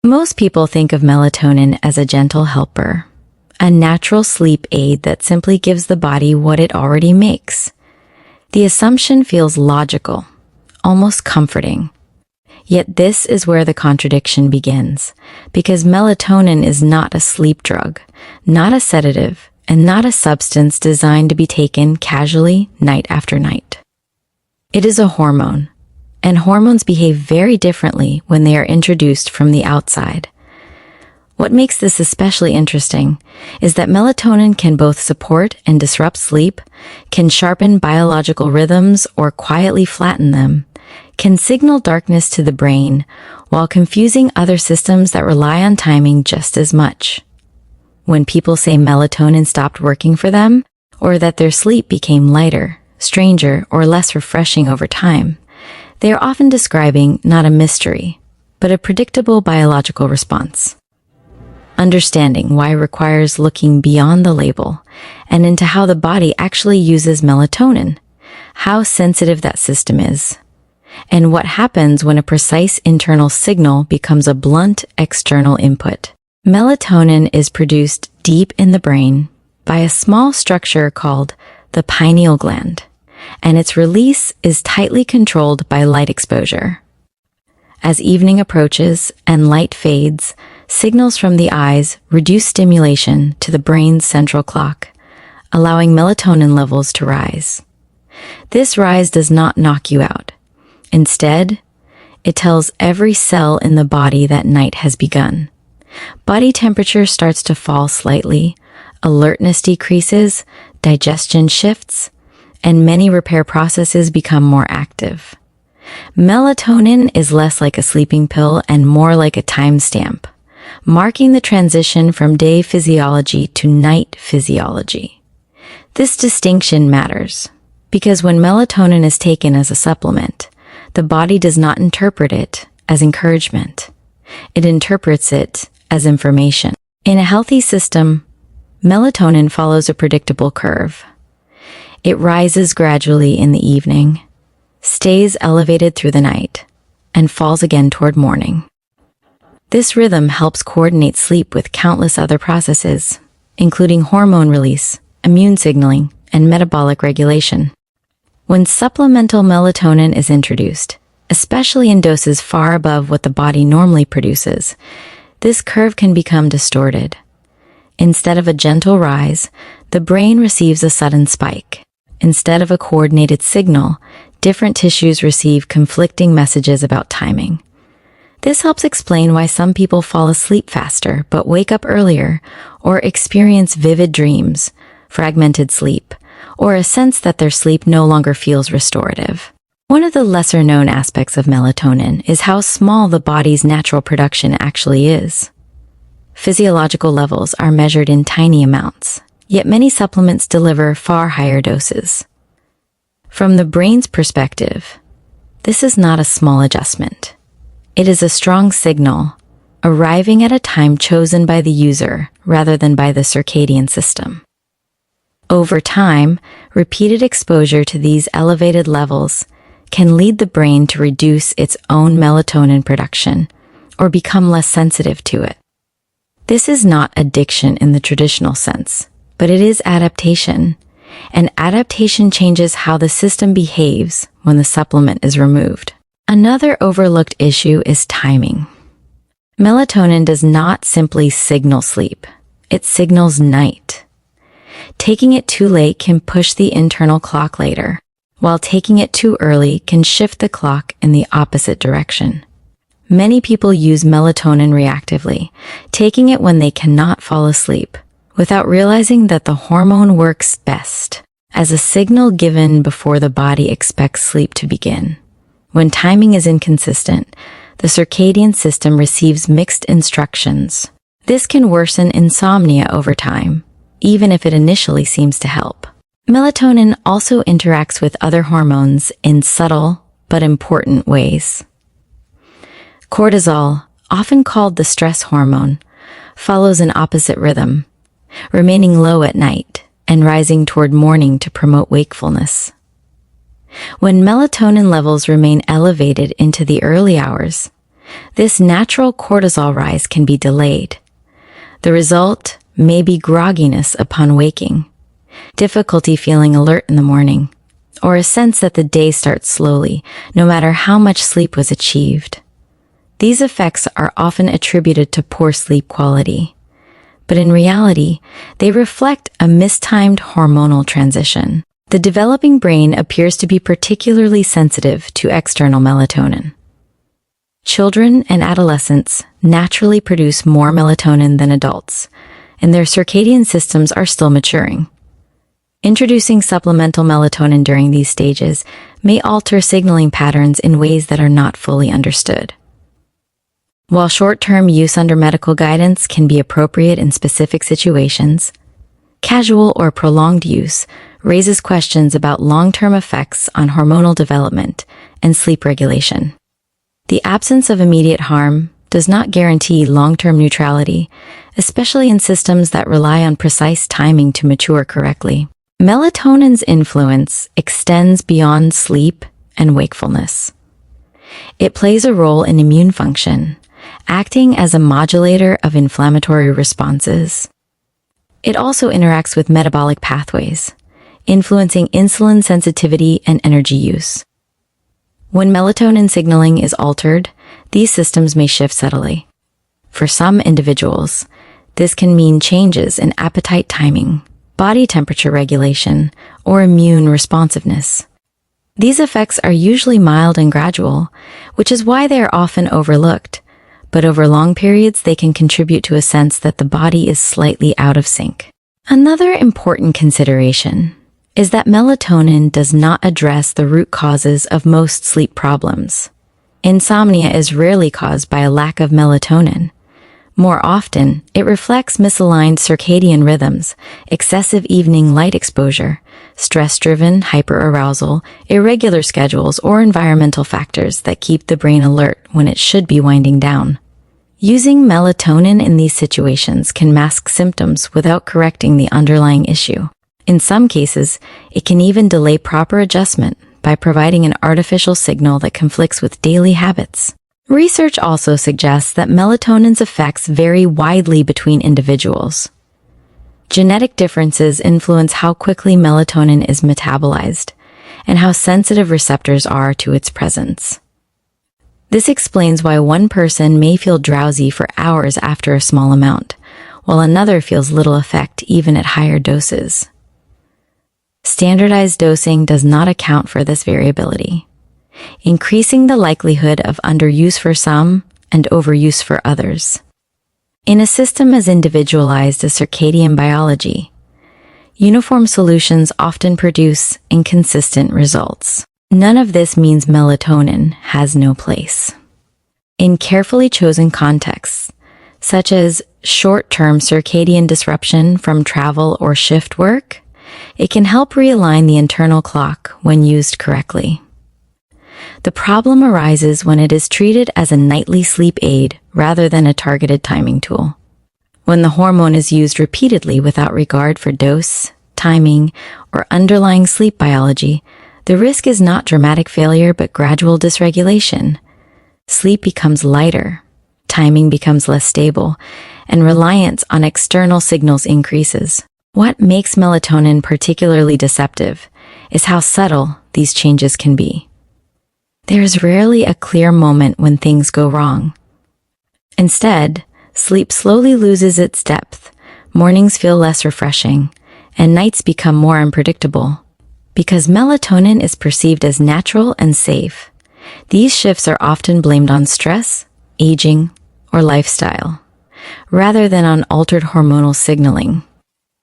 Most people think of melatonin as a gentle helper, a natural sleep aid that simply gives the body what it already makes. The assumption feels logical, almost comforting. Yet this is where the contradiction begins, because melatonin is not a sleep drug, not a sedative, and not a substance designed to be taken casually night after night. It is a hormone, and hormones behave very differently when they are introduced from the outside. What makes this especially interesting is that melatonin can both support and disrupt sleep, can sharpen biological rhythms or quietly flatten them, can signal darkness to the brain while confusing other systems that rely on timing just as much. When people say melatonin stopped working for them, or that their sleep became lighter, stranger, or less refreshing over time, they are often describing not a mystery, but a predictable biological response. Understanding why requires looking beyond the label and into how the body actually uses melatonin, how sensitive that system is, and what happens when a precise internal signal becomes a blunt external input. Melatonin is produced deep in the brain by a small structure called the pineal gland, and its release is tightly controlled by light exposure. As evening approaches and light fades, signals from the eyes reduce stimulation to the brain's central clock, allowing melatonin levels to rise. This rise does not knock you out. Instead, it tells every cell in the body that night has begun. Body temperature starts to fall slightly, alertness decreases, digestion shifts, and many repair processes become more active. Melatonin is less like a sleeping pill and more like a timestamp, marking the transition from day physiology to night physiology. This distinction matters because when melatonin is taken as a supplement, the body does not interpret it as encouragement. It interprets it as information. In a healthy system, melatonin follows a predictable curve. It rises gradually in the evening, stays elevated through the night, and falls again toward morning. This rhythm helps coordinate sleep with countless other processes, including hormone release, immune signaling, and metabolic regulation. When supplemental melatonin is introduced, especially in doses far above what the body normally produces, this curve can become distorted. Instead of a gentle rise, the brain receives a sudden spike. Instead of a coordinated signal, different tissues receive conflicting messages about timing. This helps explain why some people fall asleep faster but wake up earlier, or experience vivid dreams, fragmented sleep, or a sense that their sleep no longer feels restorative. One of the lesser-known aspects of melatonin is how small the body's natural production actually is. Physiological levels are measured in tiny amounts, yet many supplements deliver far higher doses. From the brain's perspective, this is not a small adjustment. It is a strong signal, arriving at a time chosen by the user rather than by the circadian system. Over time, repeated exposure to these elevated levels can lead the brain to reduce its own melatonin production or become less sensitive to it. This is not addiction in the traditional sense, but it is adaptation, and adaptation changes how the system behaves when the supplement is removed. Another overlooked issue is timing. Melatonin does not simply signal sleep, it signals night. Taking it too late can push the internal clock later, while taking it too early can shift the clock in the opposite direction. Many people use melatonin reactively, taking it when they cannot fall asleep, without realizing that the hormone works best as a signal given before the body expects sleep to begin. When timing is inconsistent, the circadian system receives mixed instructions. This can worsen insomnia over time, even if it initially seems to help. Melatonin also interacts with other hormones in subtle but important ways. Cortisol, often called the stress hormone, follows an opposite rhythm, remaining low at night and rising toward morning to promote wakefulness. When melatonin levels remain elevated into the early hours, This natural cortisol rise can be delayed. The result may be grogginess upon waking, difficulty feeling alert in the morning, or a sense that the day starts slowly, no matter how much sleep was achieved. These effects are often attributed to poor sleep quality, but in reality, they reflect a mistimed hormonal transition. The developing brain appears to be particularly sensitive to external melatonin. Children and adolescents naturally produce more melatonin than adults, and their circadian systems are still maturing. Introducing supplemental melatonin during these stages may alter signaling patterns in ways that are not fully understood. While short-term use under medical guidance can be appropriate in specific situations, casual or prolonged use raises questions about long-term effects on hormonal development and sleep regulation. The absence of immediate harm does not guarantee long-term neutrality, especially in systems that rely on precise timing to mature correctly. Melatonin's influence extends beyond sleep and wakefulness. It plays a role in immune function, acting as a modulator of inflammatory responses. It also interacts with metabolic pathways, influencing insulin sensitivity and energy use. When melatonin signaling is altered, these systems may shift subtly. For some individuals, this can mean changes in appetite timing, body temperature regulation, or immune responsiveness. These effects are usually mild and gradual, which is why they are often overlooked, but over long periods they can contribute to a sense that the body is slightly out of sync. Another important consideration is that melatonin does not address the root causes of most sleep problems. Insomnia is rarely caused by a lack of melatonin. More often, it reflects misaligned circadian rhythms, excessive evening light exposure, stress-driven hyperarousal, irregular schedules, or environmental factors that keep the brain alert when it should be winding down. Using melatonin in these situations can mask symptoms without correcting the underlying issue. In some cases, it can even delay proper adjustment by providing an artificial signal that conflicts with daily habits. Research also suggests that melatonin's effects vary widely between individuals. Genetic differences influence how quickly melatonin is metabolized and how sensitive receptors are to its presence. This explains why one person may feel drowsy for hours after a small amount, while another feels little effect even at higher doses. Standardized dosing does not account for this variability, increasing the likelihood of underuse for some and overuse for others. In a system as individualized as circadian biology, uniform solutions often produce inconsistent results. None of this means melatonin has no place. In carefully chosen contexts, such as short-term circadian disruption from travel or shift work, it can help realign the internal clock when used correctly. The problem arises when it is treated as a nightly sleep aid rather than a targeted timing tool. When the hormone is used repeatedly without regard for dose, timing, or underlying sleep biology, the risk is not dramatic failure but gradual dysregulation. Sleep becomes lighter, timing becomes less stable, and reliance on external signals increases. What makes melatonin particularly deceptive is how subtle these changes can be. There is rarely a clear moment when things go wrong. Instead, sleep slowly loses its depth, mornings feel less refreshing, and nights become more unpredictable. Because melatonin is perceived as natural and safe, these shifts are often blamed on stress, aging, or lifestyle, rather than on altered hormonal signaling.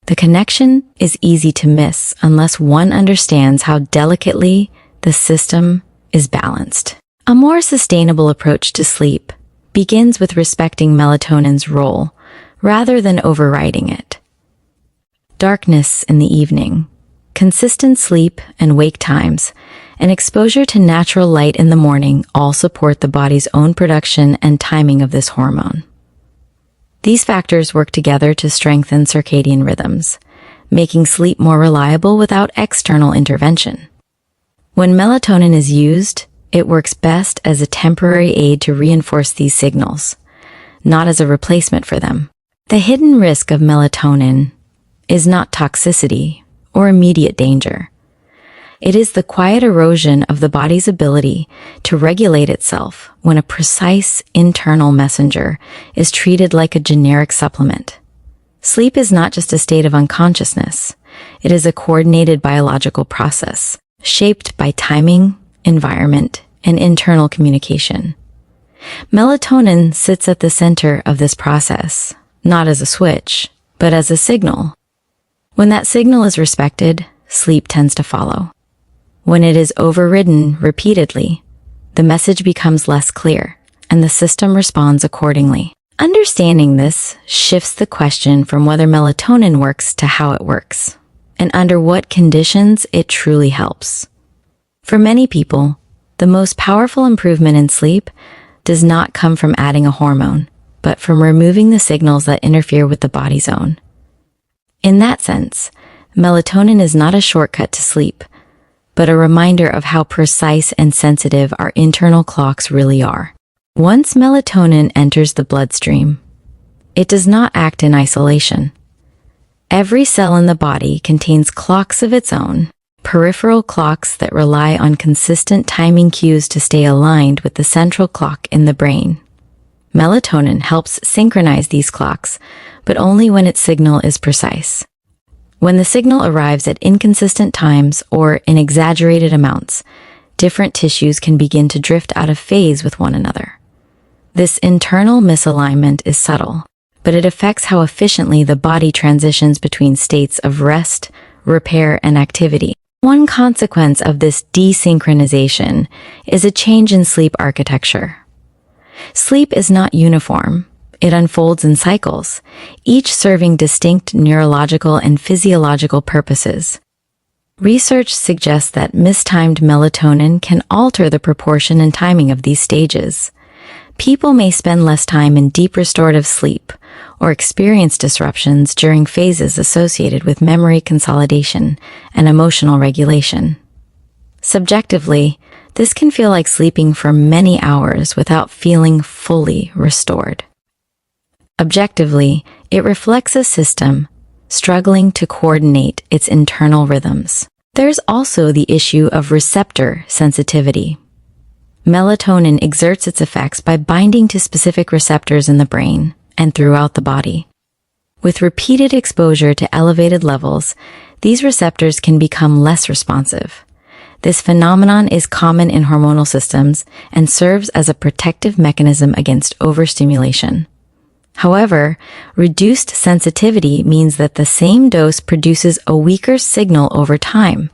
The connection is easy to miss unless one understands how delicately the system is balanced. A more sustainable approach to sleep begins with respecting melatonin's role rather than overriding it. Darkness in the evening, consistent sleep and wake times, and exposure to natural light in the morning all support the body's own production and timing of this hormone. These factors work together to strengthen circadian rhythms, making sleep more reliable without external intervention. When melatonin is used, It works best as a temporary aid to reinforce these signals, not as a replacement for them. The hidden risk of melatonin is not toxicity or immediate danger. It is the quiet erosion of the body's ability to regulate itself when a precise internal messenger is treated like a generic supplement. Sleep is not just a state of unconsciousness. It is a coordinated biological process shaped by timing, environment, and internal communication. Melatonin sits at the center of this process, not as a switch, but as a signal. When that signal is respected, sleep tends to follow. When it is overridden repeatedly, the message becomes less clear, and the system responds accordingly. Understanding this shifts the question from whether melatonin works to how it works, and under what conditions it truly helps. For many people, the most powerful improvement in sleep does not come from adding a hormone, but from removing the signals that interfere with the body's own. In that sense, melatonin is not a shortcut to sleep, but a reminder of how precise and sensitive our internal clocks really are. Once melatonin enters the bloodstream, it does not act in isolation. Every cell in the body contains clocks of its own, peripheral clocks that rely on consistent timing cues to stay aligned with the central clock in the brain. Melatonin helps synchronize these clocks, but only when its signal is precise. When the signal arrives at inconsistent times or in exaggerated amounts, different tissues can begin to drift out of phase with one another. This internal misalignment is subtle, but it affects how efficiently the body transitions between states of rest, repair, and activity. One consequence of this desynchronization is a change in sleep architecture. Sleep is not uniform. It unfolds in cycles, each serving distinct neurological and physiological purposes. Research suggests that mistimed melatonin can alter the proportion and timing of these stages. People may spend less time in deep restorative sleep or experience disruptions during phases associated with memory consolidation and emotional regulation. Subjectively, this can feel like sleeping for many hours without feeling fully restored. Objectively, it reflects a system struggling to coordinate its internal rhythms. There's also the issue of receptor sensitivity. Melatonin exerts its effects by binding to specific receptors in the brain and throughout the body. With repeated exposure to elevated levels, these receptors can become less responsive. This phenomenon is common in hormonal systems and serves as a protective mechanism against overstimulation. However, reduced sensitivity means that the same dose produces a weaker signal over time.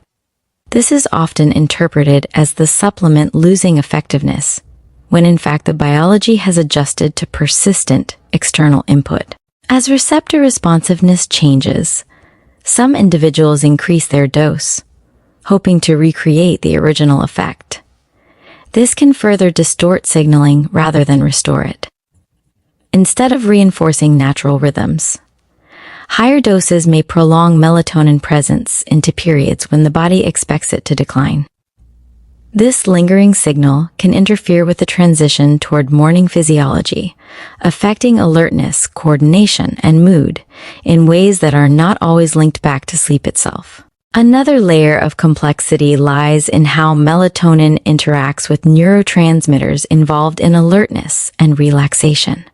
This is often interpreted as the supplement losing effectiveness, when in fact the biology has adjusted to persistent external input. As receptor responsiveness changes, some individuals increase their dose, hoping to recreate the original effect. This can further distort signaling rather than restore it. Instead of reinforcing natural rhythms, higher doses may prolong melatonin presence into periods when the body expects it to decline. This lingering signal can interfere with the transition toward morning physiology, affecting alertness, coordination, and mood in ways that are not always linked back to sleep itself. Another layer of complexity lies in how melatonin interacts with neurotransmitters involved in alertness and relaxation.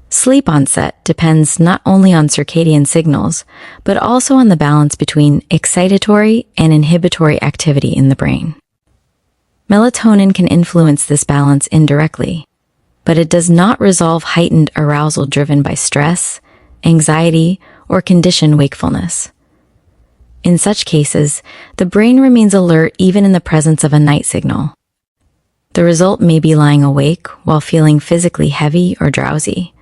Sleep onset depends not only on circadian signals, but also on the balance between excitatory and inhibitory activity in the brain. Melatonin can influence this balance indirectly, but it does not resolve heightened arousal driven by stress, anxiety, or conditioned wakefulness. In such cases, the brain remains alert even in the presence of a night signal. The result may be lying awake while feeling physically heavy or drowsy,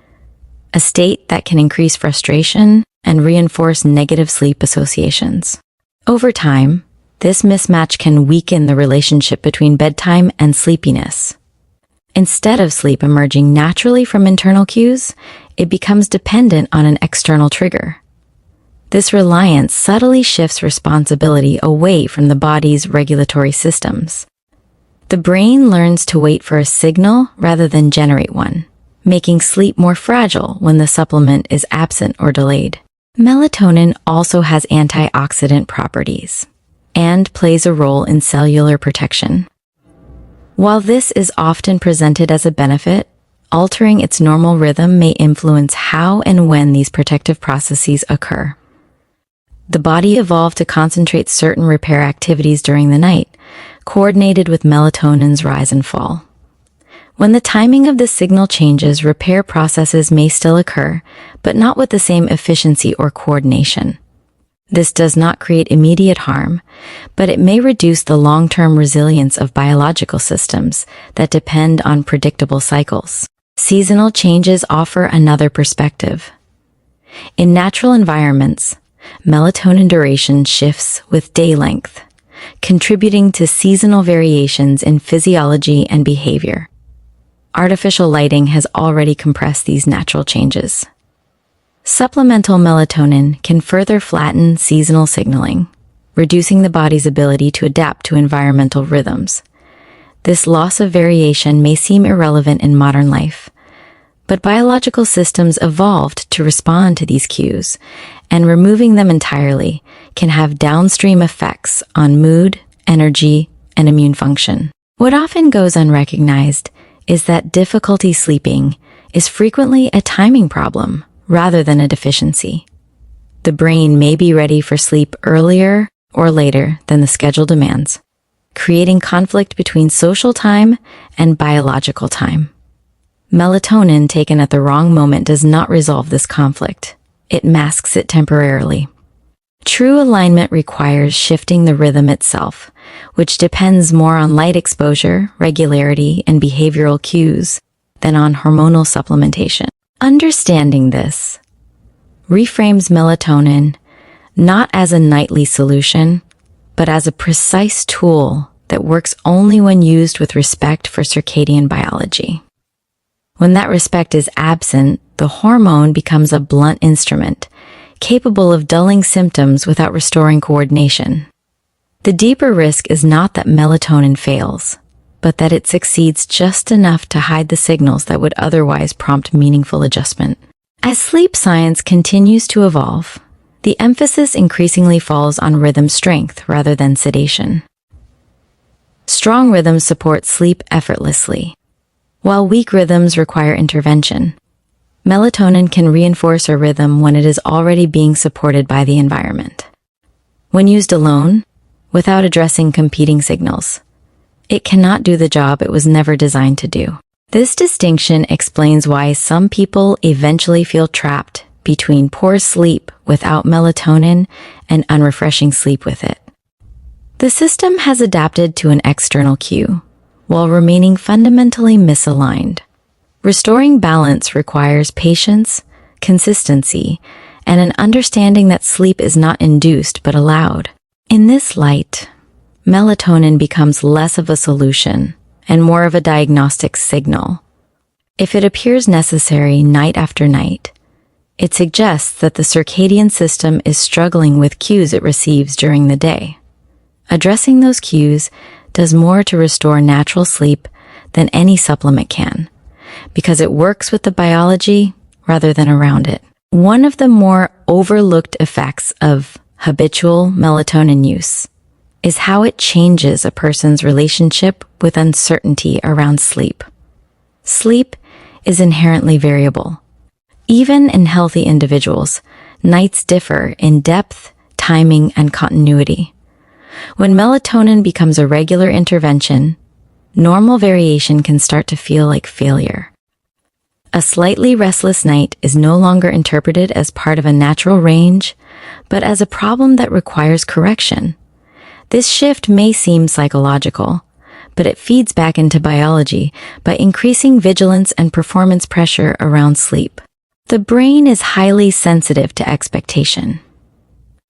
a state that can increase frustration and reinforce negative sleep associations. Over time, this mismatch can weaken the relationship between bedtime and sleepiness. Instead of sleep emerging naturally from internal cues, it becomes dependent on an external trigger. This reliance subtly shifts responsibility away from the body's regulatory systems. The brain learns to wait for a signal rather than generate one, making sleep more fragile when the supplement is absent or delayed. Melatonin also has antioxidant properties and plays a role in cellular protection. While this is often presented as a benefit, altering its normal rhythm may influence how and when these protective processes occur. The body evolved to concentrate certain repair activities during the night, coordinated with melatonin's rise and fall. When the timing of the signal changes, repair processes may still occur, but not with the same efficiency or coordination. This does not create immediate harm, but it may reduce the long-term resilience of biological systems that depend on predictable cycles. Seasonal changes offer another perspective. In natural environments, melatonin duration shifts with day length, contributing to seasonal variations in physiology and behavior. Artificial lighting has already compressed these natural changes. Supplemental melatonin can further flatten seasonal signaling, reducing the body's ability to adapt to environmental rhythms. This loss of variation may seem irrelevant in modern life, but biological systems evolved to respond to these cues, and removing them entirely can have downstream effects on mood, energy, and immune function. What often goes unrecognized is that difficulty sleeping is frequently a timing problem rather than a deficiency. The brain may be ready for sleep earlier or later than the schedule demands, creating conflict between social time and biological time. Melatonin taken at the wrong moment does not resolve this conflict. It masks it temporarily. True alignment requires shifting the rhythm itself, which depends more on light exposure, regularity, and behavioral cues than on hormonal supplementation. Understanding this reframes melatonin not as a nightly solution, but as a precise tool that works only when used with respect for circadian biology. When that respect is absent, the hormone becomes a blunt instrument, capable of dulling symptoms without restoring coordination. The deeper risk is not that melatonin fails, but that it succeeds just enough to hide the signals that would otherwise prompt meaningful adjustment. As sleep science continues to evolve, the emphasis increasingly falls on rhythm strength rather than sedation. Strong rhythms support sleep effortlessly, while weak rhythms require intervention. Melatonin can reinforce a rhythm when it is already being supported by the environment. When used alone, without addressing competing signals, it cannot do the job it was never designed to do. This distinction explains why some people eventually feel trapped between poor sleep without melatonin and unrefreshing sleep with it. The system has adapted to an external cue, while remaining fundamentally misaligned. Restoring balance requires patience, consistency, and an understanding that sleep is not induced but allowed. In this light, melatonin becomes less of a solution and more of a diagnostic signal. If it appears necessary night after night, it suggests that the circadian system is struggling with cues it receives during the day. Addressing those cues does more to restore natural sleep than any supplement can, because it works with the biology rather than around it. One of the more overlooked effects of habitual melatonin use is how it changes a person's relationship with uncertainty around sleep. Sleep is inherently variable. Even in healthy individuals, nights differ in depth, timing, and continuity. When melatonin becomes a regular intervention, normal variation can start to feel like failure. A slightly restless night is no longer interpreted as part of a natural range, but as a problem that requires correction. This shift may seem psychological, but it feeds back into biology by increasing vigilance and performance pressure around sleep. The brain is highly sensitive to expectation.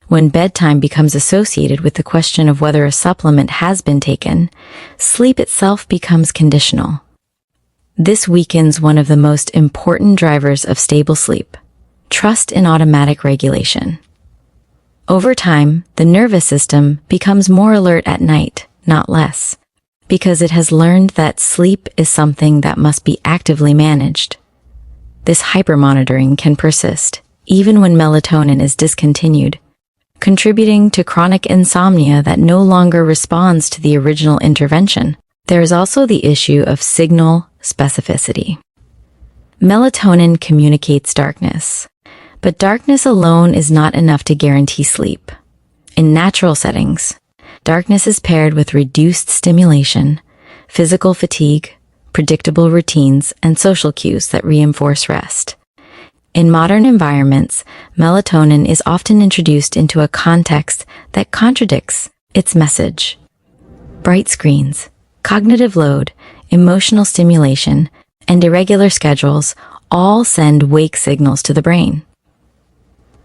When bedtime becomes associated with the question of whether a supplement has been taken, sleep itself becomes conditional. This weakens one of the most important drivers of stable sleep: trust in automatic regulation. Over time, the nervous system becomes more alert at night, not less. because it has learned that sleep is something that must be actively managed. This hypermonitoring can persist, even when melatonin is discontinued, contributing to chronic insomnia that no longer responds to the original intervention. There is also the issue of signal specificity. Melatonin communicates darkness, but darkness alone is not enough to guarantee sleep. In natural settings, darkness is paired with reduced stimulation, physical fatigue, predictable routines, and social cues that reinforce rest. In modern environments, melatonin is often introduced into a context that contradicts its message. Bright screens, cognitive load, emotional stimulation, and irregular schedules all send wake signals to the brain.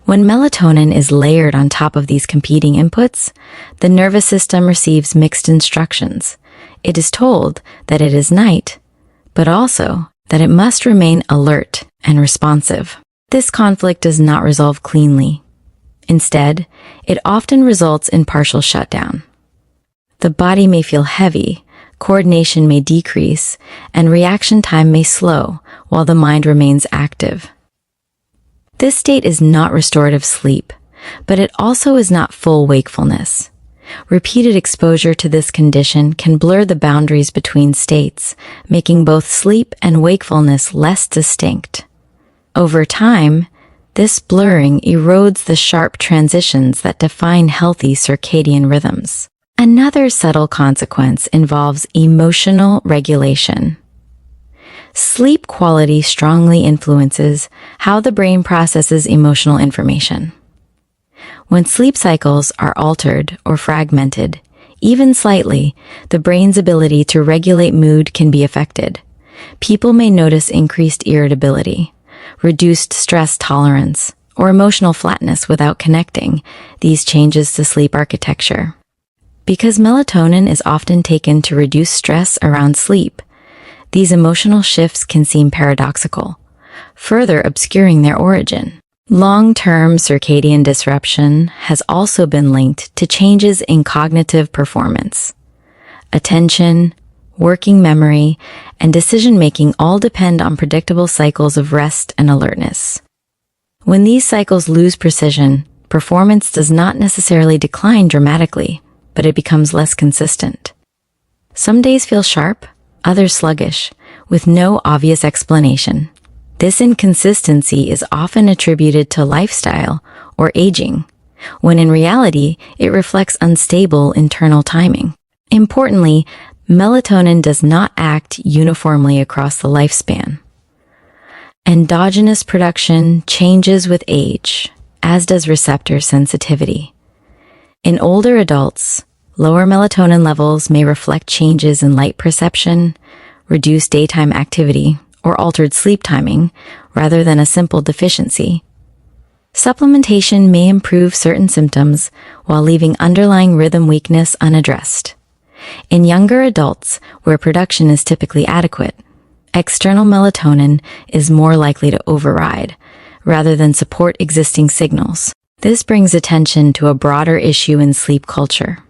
When melatonin is layered on top of these competing inputs, the nervous system receives mixed instructions. It is told that it is night, but also that it must remain alert and responsive. This conflict does not resolve cleanly. Instead, it often results in partial shutdown. The body may feel heavy, coordination may decrease, and reaction time may slow while the mind remains active. This state is not restorative sleep, but it also is not full wakefulness. Repeated exposure to this condition can blur the boundaries between states, making both sleep and wakefulness less distinct. Over time, this blurring erodes the sharp transitions that define healthy circadian rhythms. Another subtle consequence involves emotional regulation. Sleep quality strongly influences how the brain processes emotional information. When sleep cycles are altered or fragmented, even slightly, the brain's ability to regulate mood can be affected. People may notice increased irritability, reduced stress tolerance, or emotional flatness without connecting these changes to sleep architecture. Because melatonin is often taken to reduce stress around sleep, these emotional shifts can seem paradoxical, further obscuring their origin. Long-term circadian disruption has also been linked to changes in cognitive performance. Attention, working memory, and decision-making all depend on predictable cycles of rest and alertness. When these cycles lose precision, performance does not necessarily decline dramatically, but it becomes less consistent. Some days feel sharp, others sluggish, with no obvious explanation. This inconsistency is often attributed to lifestyle or aging, when in reality it reflects unstable internal timing. Importantly, melatonin does not act uniformly across the lifespan. Endogenous production changes with age, as does receptor sensitivity. In older adults, lower melatonin levels may reflect changes in light perception, reduced daytime activity, or altered sleep timing, rather than a simple deficiency. Supplementation may improve certain symptoms while leaving underlying rhythm weakness unaddressed. In younger adults, where production is typically adequate, external melatonin is more likely to override, rather than support existing signals. This brings attention to a broader issue in sleep culture: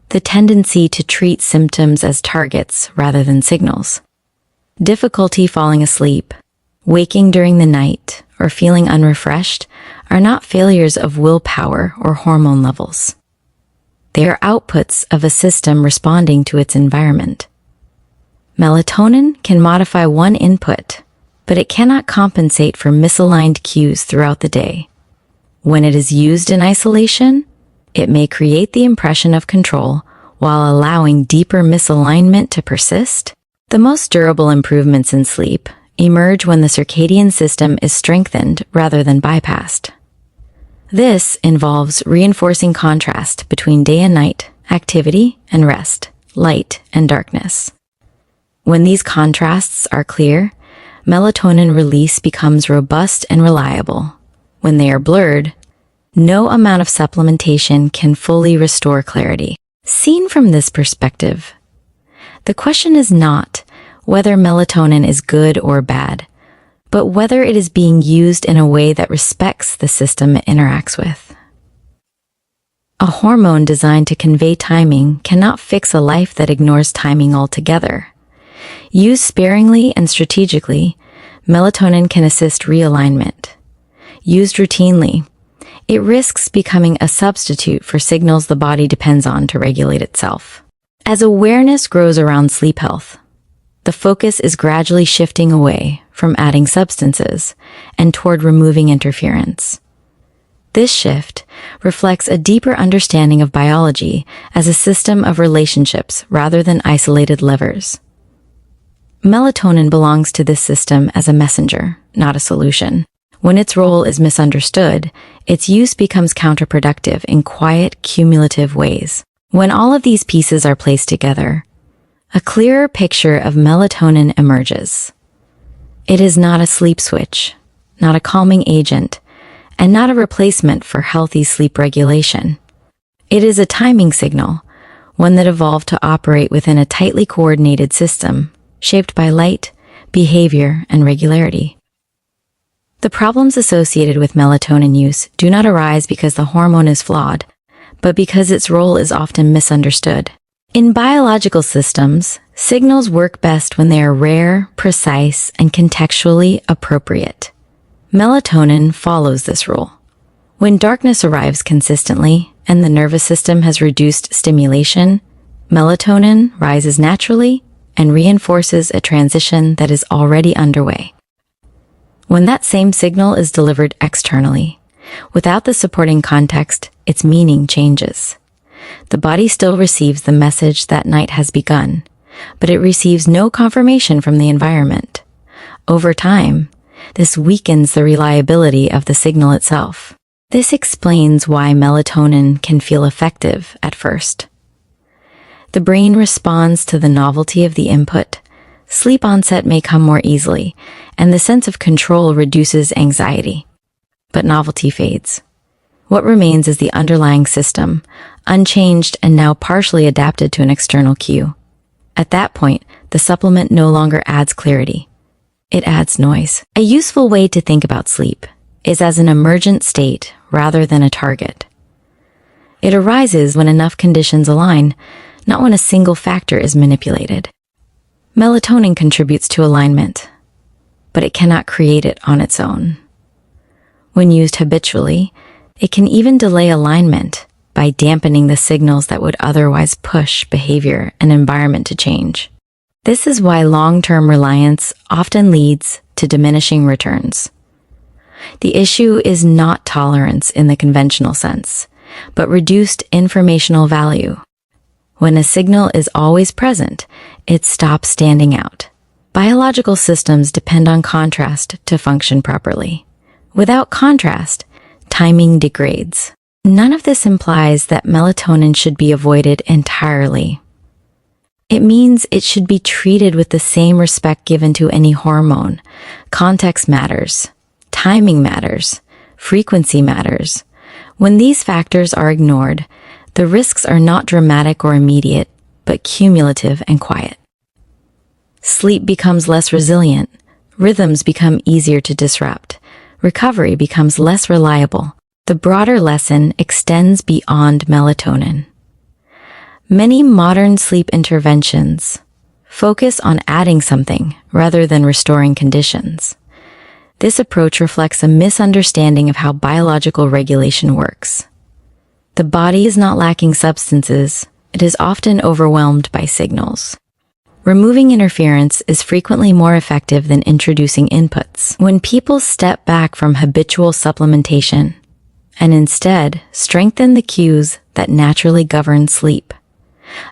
the tendency to treat symptoms as targets rather than signals. Difficulty falling asleep, waking during the night, or feeling unrefreshed are not failures of willpower or hormone levels. They are outputs of a system responding to its environment. Melatonin can modify one input, but it cannot compensate for misaligned cues throughout the day. When it is used in isolation, it may create the impression of control while allowing deeper misalignment to persist. The most durable improvements in sleep emerge when the circadian system is strengthened rather than bypassed. This involves reinforcing contrast between day and night, activity and rest, light and darkness. When these contrasts are clear, melatonin release becomes robust and reliable. When they are blurred, no amount of supplementation can fully restore clarity. Seen from this perspective, the question is not whether melatonin is good or bad, but whether it is being used in a way that respects the system it interacts with. A hormone designed to convey timing cannot fix a life that ignores timing altogether. Used sparingly and strategically, melatonin can assist realignment. Used routinely, it risks becoming a substitute for signals the body depends on to regulate itself. As awareness grows around sleep health, the focus is gradually shifting away from adding substances and toward removing interference. This shift reflects a deeper understanding of biology as a system of relationships rather than isolated levers. Melatonin belongs to this system as a messenger, not a solution. When its role is misunderstood, its use becomes counterproductive in quiet, cumulative ways. When all of these pieces are placed together, a clearer picture of melatonin emerges. It is not a sleep switch, not a calming agent, and not a replacement for healthy sleep regulation. It is a timing signal, one that evolved to operate within a tightly coordinated system, shaped by light, behavior, and regularity. The problems associated with melatonin use do not arise because the hormone is flawed, but because its role is often misunderstood. In biological systems, signals work best when they are rare, precise, and contextually appropriate. Melatonin follows this rule. When darkness arrives consistently and the nervous system has reduced stimulation, melatonin rises naturally and reinforces a transition that is already underway. When that same signal is delivered externally, without the supporting context, its meaning changes. The body still receives the message that night has begun, but it receives no confirmation from the environment. Over time, this weakens the reliability of the signal itself. This explains why melatonin can feel effective at first. The brain responds to the novelty of the input. Sleep onset may come more easily, and the sense of control reduces anxiety. But novelty fades. What remains is the underlying system, unchanged and now partially adapted to an external cue. At that point, the supplement no longer adds clarity. It adds noise. A useful way to think about sleep is as an emergent state rather than a target. It arises when enough conditions align, not when a single factor is manipulated. Melatonin contributes to alignment, but it cannot create it on its own. When used habitually, it can even delay alignment by dampening the signals that would otherwise push behavior and environment to change. This is why long-term reliance often leads to diminishing returns. The issue is not tolerance in the conventional sense, but reduced informational value. When a signal is always present, it stops standing out. Biological systems depend on contrast to function properly. Without contrast, timing degrades. None of this implies that melatonin should be avoided entirely. It means it should be treated with the same respect given to any hormone. Context matters. Timing matters. Frequency matters. When these factors are ignored, the risks are not dramatic or immediate, but cumulative and quiet. Sleep becomes less resilient. Rhythms become easier to disrupt. Recovery becomes less reliable. The broader lesson extends beyond melatonin. Many modern sleep interventions focus on adding something rather than restoring conditions. This approach reflects a misunderstanding of how biological regulation works. The body is not lacking substances, it is often overwhelmed by signals. Removing interference is frequently more effective than introducing inputs. When people step back from habitual supplementation and instead strengthen the cues that naturally govern sleep,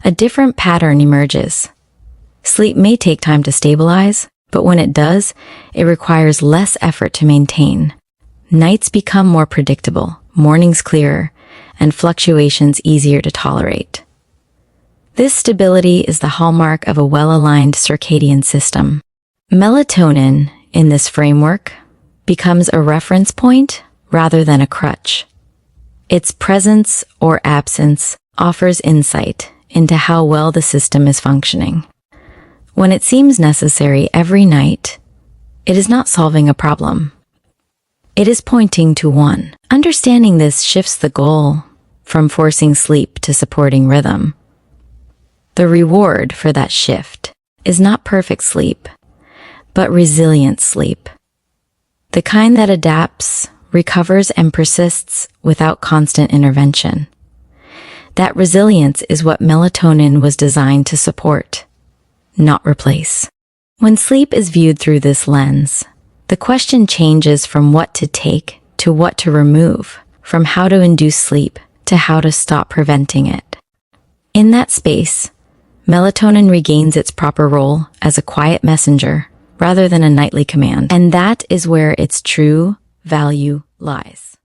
a different pattern emerges. Sleep may take time to stabilize, but when it does, it requires less effort to maintain. Nights become more predictable, mornings clearer, and fluctuations easier to tolerate. This stability is the hallmark of a well-aligned circadian system. Melatonin, in this framework, becomes a reference point rather than a crutch. Its presence or absence offers insight into how well the system is functioning. When it seems necessary every night, it is not solving a problem. It is pointing to one. Understanding this shifts the goal from forcing sleep to supporting rhythm. The reward for that shift is not perfect sleep, but resilient sleep. The kind that adapts, recovers, and persists without constant intervention. That resilience is what melatonin was designed to support, not replace. When sleep is viewed through this lens, the question changes from what to take to what to remove, from how to induce sleep to how to stop preventing it. In that space, melatonin regains its proper role as a quiet messenger rather than a nightly command, and that is where its true value lies.